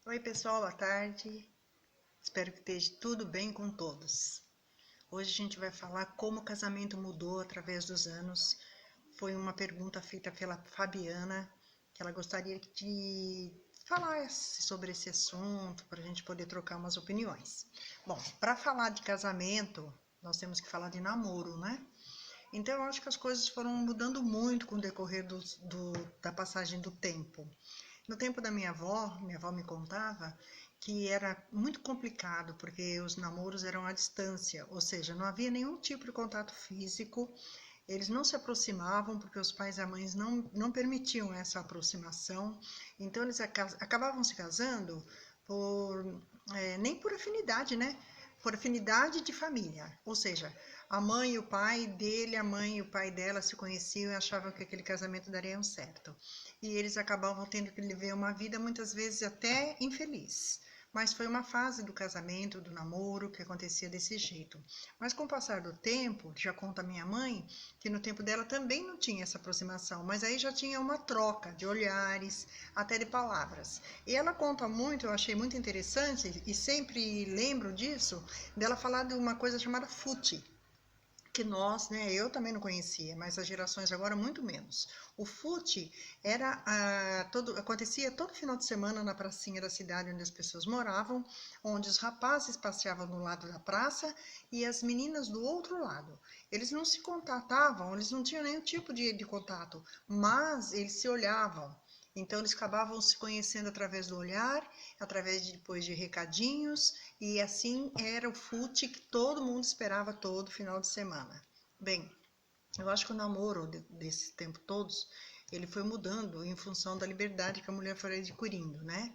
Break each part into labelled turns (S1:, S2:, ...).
S1: Oi pessoal, boa tarde. Espero que esteja tudo bem com todos. Hoje a gente vai falar como o casamento mudou através dos anos. Foi uma pergunta feita pela Fabiana, que ela gostaria de falar sobre esse assunto, para a gente poder trocar umas opiniões. Bom, para falar de casamento, nós temos que falar de namoro, né? Então eu acho que as coisas foram mudando muito com o decorrer da passagem do tempo. No tempo da minha avó me contava que era muito complicado, porque os namoros eram à distância, ou seja, não havia nenhum tipo de contato físico, eles não se aproximavam, porque os pais e as mães não permitiam essa aproximação, então eles acabavam se casando por, nem por afinidade, né? Por afinidade de família, ou seja, a mãe e o pai dele, a mãe e o pai dela se conheciam e achavam que aquele casamento daria um certo. E eles acabavam tendo que viver uma vida muitas vezes até infeliz. Mas foi uma fase do casamento, do namoro, que acontecia desse jeito. Mas com o passar do tempo, já conta minha mãe, que no tempo dela também não tinha essa aproximação, mas aí já tinha uma troca de olhares, até de palavras. E ela conta muito, eu achei muito interessante, e sempre lembro disso, dela falar de uma coisa chamada fute, que nós, né, eu também não conhecia, mas as gerações agora muito menos. O fute era acontecia todo final de semana na pracinha da cidade onde as pessoas moravam, onde os rapazes passeavam no lado da praça e as meninas do outro lado. Eles não se contatavam, eles não tinham nenhum tipo de contato, mas eles se olhavam. Então eles acabavam se conhecendo através do olhar, através depois de recadinhos, e assim era o fute que todo mundo esperava todo final de semana. Bem, eu acho que o namoro desse tempo todos, ele foi mudando em função da liberdade que a mulher foi adquirindo, né?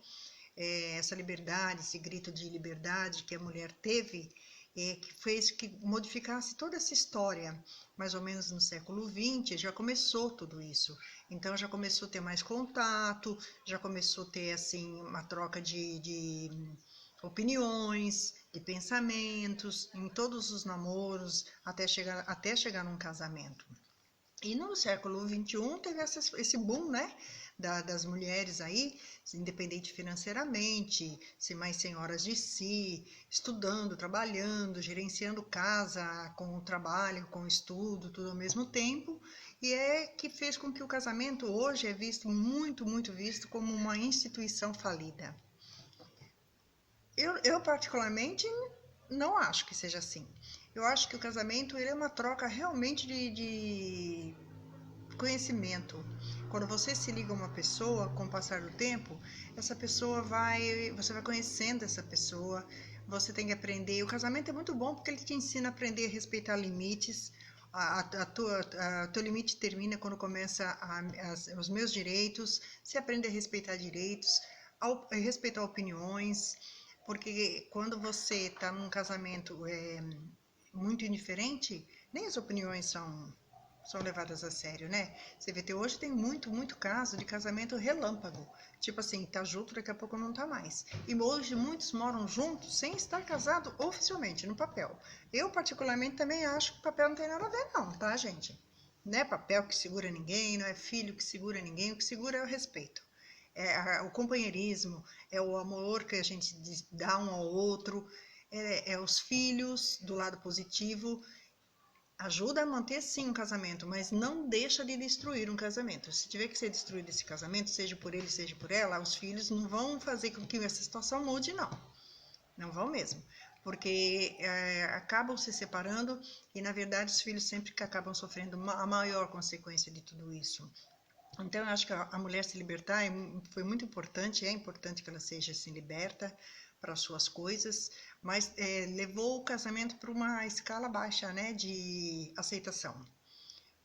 S1: Essa liberdade, esse grito de liberdade que a mulher teve, que fez que modificasse toda essa história. Mais ou menos no século XX já começou tudo isso. Então já começou a ter mais contato, já começou a ter assim uma troca de opiniões, de pensamentos em todos os namoros até chegar num casamento. E no século XXI teve esse boom, né, das mulheres aí, independente financeiramente, ser mais senhoras de si, estudando, trabalhando, gerenciando casa com o trabalho, com o estudo, tudo ao mesmo tempo, e é que fez com que o casamento hoje é visto muito visto como uma instituição falida. Eu particularmente não acho que seja assim. Eu acho que o casamento ele é uma troca realmente de conhecimento. Quando você se liga a uma pessoa, com o passar do tempo, você vai conhecendo essa pessoa, você tem que aprender. O casamento é muito bom porque ele te ensina a aprender a respeitar limites. Teu limite termina quando começa os meus direitos. Você aprende a respeitar direitos, a respeitar opiniões, porque quando você está num casamento muito indiferente, nem as opiniões são levadas a sério, né? Você vê, hoje tem muito caso de casamento relâmpago. Tipo assim, tá junto, daqui a pouco não tá mais. E hoje muitos moram juntos sem estar casado oficialmente, no papel. Eu, particularmente, também acho que papel não tem nada a ver, não, tá, gente? Não é papel que segura ninguém, não é filho que segura ninguém, o que segura é o respeito. O companheirismo, é o amor que a gente dá um ao outro, é os filhos do lado positivo. Ajuda a manter sim um casamento, mas não deixa de destruir um casamento. Se tiver que ser destruído esse casamento, seja por ele, seja por ela, os filhos não vão fazer com que essa situação mude, não. Não vão mesmo. Porque acabam se separando e, na verdade, os filhos sempre que acabam sofrendo a maior consequência de tudo isso. Então, eu acho que a mulher se libertar foi muito importante, é importante que ela seja assim liberta para as suas coisas, mas levou o casamento para uma escala baixa, né, de aceitação.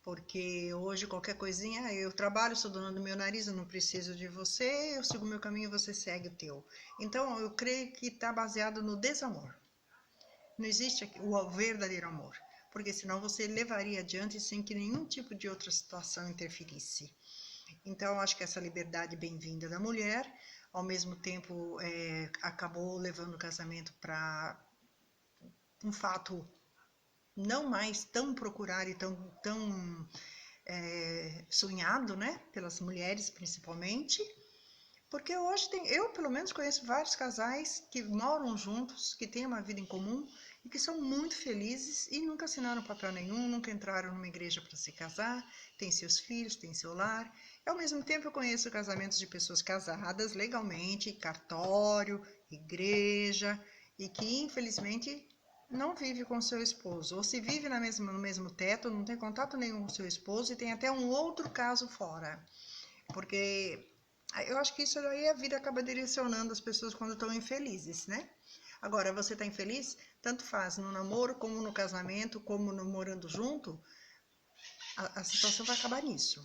S1: Porque hoje qualquer coisinha, eu trabalho, sou dona do meu nariz, eu não preciso de você, eu sigo o meu caminho, você segue o teu. Então, eu creio que está baseado no desamor. Não existe o verdadeiro amor, porque senão você levaria adiante sem que nenhum tipo de outra situação interferisse. Então, acho que essa liberdade bem-vinda da mulher, ao mesmo tempo, acabou levando o casamento para um fato não mais tão procurado e tão sonhado, né, pelas mulheres principalmente, Porque hoje eu pelo menos conheço vários casais que moram juntos, que têm uma vida em comum e que são muito felizes e nunca assinaram papel nenhum, nunca entraram numa igreja para se casar, têm seus filhos, têm seu lar. Ao mesmo tempo, eu conheço casamentos de pessoas casadas legalmente, cartório, igreja, e que infelizmente não vive com seu esposo, ou se vive no mesmo teto, não tem contato nenhum com seu esposo e tem até um outro caso fora. Porque eu acho que isso aí a vida acaba direcionando as pessoas quando estão infelizes, né? Agora, você está infeliz? Tanto faz no namoro, como no casamento, como no morando junto, a situação vai acabar nisso.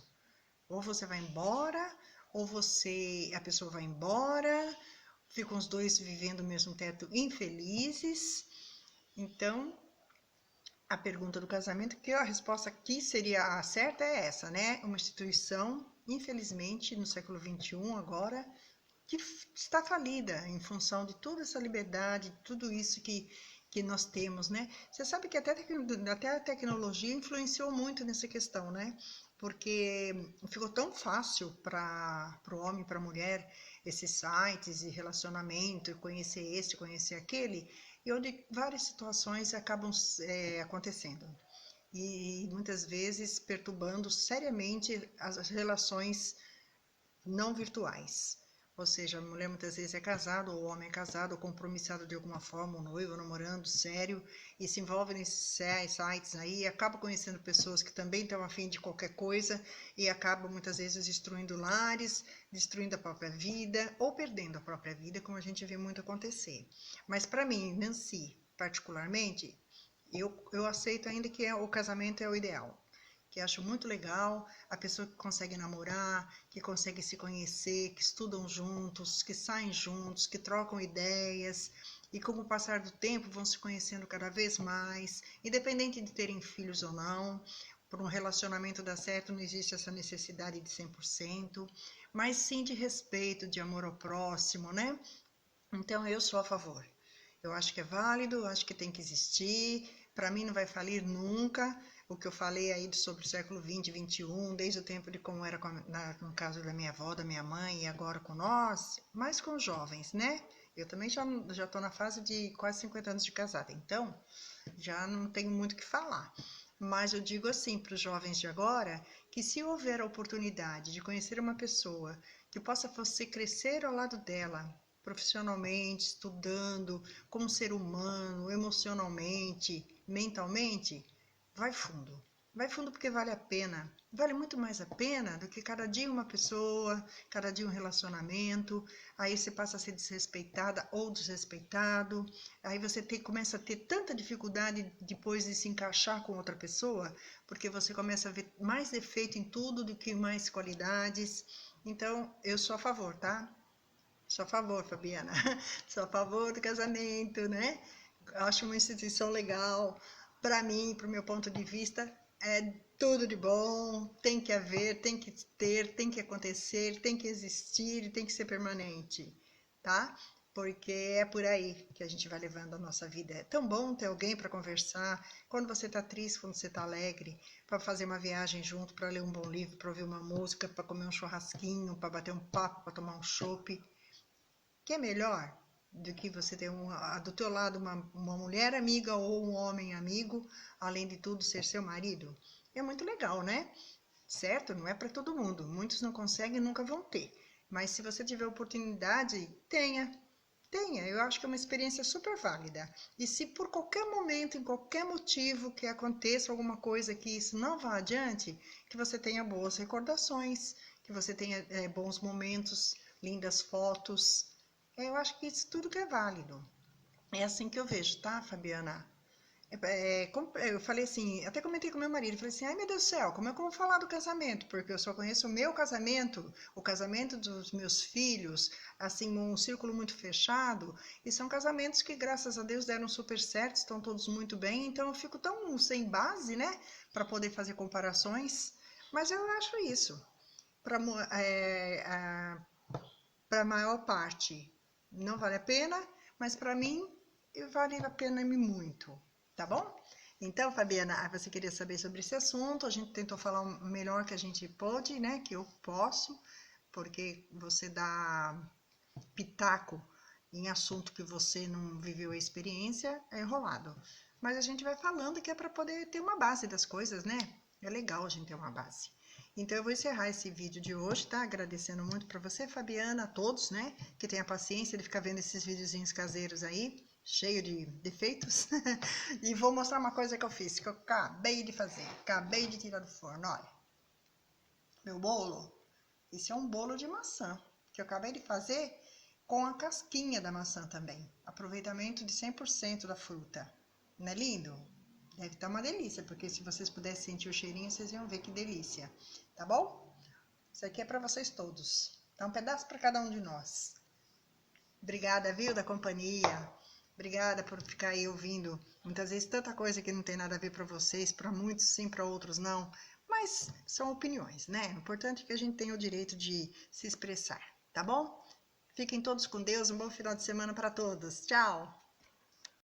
S1: Ou você vai embora, ou a pessoa vai embora, ficam os dois vivendo o mesmo teto infelizes. Então, a pergunta do casamento, que a resposta aqui seria a certa é essa, né? Uma instituição, infelizmente, no século XXI agora, que está falida em função de toda essa liberdade, tudo isso que nós temos, né? Você sabe que até a tecnologia influenciou muito nessa questão, né? Porque ficou tão fácil para o homem e para a mulher esses sites e relacionamento, conhecer esse, conhecer aquele, e onde várias situações acabam acontecendo. E muitas vezes perturbando seriamente as relações não virtuais. Ou seja, a mulher muitas vezes é casada, ou o homem é casado, ou compromissado de alguma forma, ou noivo, ou namorando, sério, e se envolve nesses sites aí, e acaba conhecendo pessoas que também estão afim de qualquer coisa, e acaba muitas vezes destruindo lares, destruindo a própria vida, ou perdendo a própria vida, como a gente vê muito acontecer. Mas para mim, Nancy, particularmente, eu aceito ainda que o casamento é o ideal, que acho muito legal, a pessoa que consegue namorar, que consegue se conhecer, que estudam juntos, que saem juntos, que trocam ideias, e com o passar do tempo vão se conhecendo cada vez mais, independente de terem filhos ou não. Por um relacionamento dar certo, não existe essa necessidade de 100%, mas sim de respeito, de amor ao próximo, né? Então eu sou a favor. Eu acho que é válido, eu acho que tem que existir. Para mim não vai falir nunca. O que eu falei aí sobre o século XX, XXI, desde o tempo de como era no caso da minha avó, da minha mãe, e agora com nós, mais com os jovens, né? Eu também já estou na fase de quase 50 anos de casada, então já não tenho muito o que falar. Mas eu digo assim para os jovens de agora, que se houver a oportunidade de conhecer uma pessoa que possa você crescer ao lado dela, profissionalmente, estudando, como ser humano, emocionalmente, mentalmente, vai fundo. Vai fundo porque vale a pena. Vale muito mais a pena do que cada dia uma pessoa, cada dia um relacionamento. Aí você passa a ser desrespeitada ou desrespeitado. Aí você começa a ter tanta dificuldade depois de se encaixar com outra pessoa, porque você começa a ver mais defeito em tudo do que mais qualidades. Então, eu sou a favor, tá? Sou a favor, Fabiana. Sou a favor do casamento, né? Acho uma instituição legal. Para mim, para o meu ponto de vista, é tudo de bom. Tem que haver, tem que ter, tem que acontecer, tem que existir, tem que ser permanente, tá? Porque é por aí que a gente vai levando a nossa vida. É tão bom ter alguém para conversar, quando você está triste, quando você está alegre, para fazer uma viagem junto, para ler um bom livro, para ouvir uma música, para comer um churrasquinho, para bater um papo, para tomar um chopp. Que é melhor do que você ter do teu lado uma mulher amiga ou um homem amigo, além de tudo ser seu marido? É muito legal, né? Certo? Não é para todo mundo. Muitos não conseguem e nunca vão ter. Mas se você tiver oportunidade, tenha. Tenha. Eu acho que é uma experiência super válida. E se por qualquer momento, em qualquer motivo que aconteça alguma coisa que isso não vá adiante, que você tenha boas recordações, que você tenha bons momentos, lindas fotos. Eu acho que isso tudo que é válido. É assim que eu vejo, tá, Fabiana? Eu falei assim, até comentei com meu marido, falei assim, ai meu Deus do céu, como é que eu vou falar do casamento? Porque eu só conheço o meu casamento, o casamento dos meus filhos, assim, um círculo muito fechado, e são casamentos que, graças a Deus, deram super certo, estão todos muito bem, então eu fico tão sem base, né, para poder fazer comparações, mas eu acho isso, para a maior parte não vale a pena, mas para mim vale a pena muito, tá bom? Então, Fabiana, você queria saber sobre esse assunto, a gente tentou falar o melhor que a gente pôde, né, que eu posso, porque você dá pitaco em assunto que você não viveu a experiência, é enrolado. Mas a gente vai falando que é para poder ter uma base das coisas, né? É legal a gente ter uma base. Então eu vou encerrar esse vídeo de hoje, tá? Agradecendo muito para você, Fabiana, a todos, né? Que tem a paciência de ficar vendo esses videozinhos caseiros aí, cheio de defeitos. E vou mostrar uma coisa que eu fiz, que eu acabei de fazer. Acabei de tirar do forno, olha. Meu bolo. Esse é um bolo de maçã, que eu acabei de fazer com a casquinha da maçã também. Aproveitamento de 100% da fruta. Não é lindo? Deve estar uma delícia, porque se vocês pudessem sentir o cheirinho, vocês iam ver que delícia. Tá bom? Isso aqui é para vocês todos. Tá um pedaço para cada um de nós. Obrigada, viu, da companhia. Obrigada por ficar aí ouvindo. Muitas vezes tanta coisa que não tem nada a ver para vocês, para muitos sim, para outros não. Mas são opiniões, né? O importante é que a gente tenha o direito de se expressar, tá bom? Fiquem todos com Deus, um bom final de semana para todos. Tchau!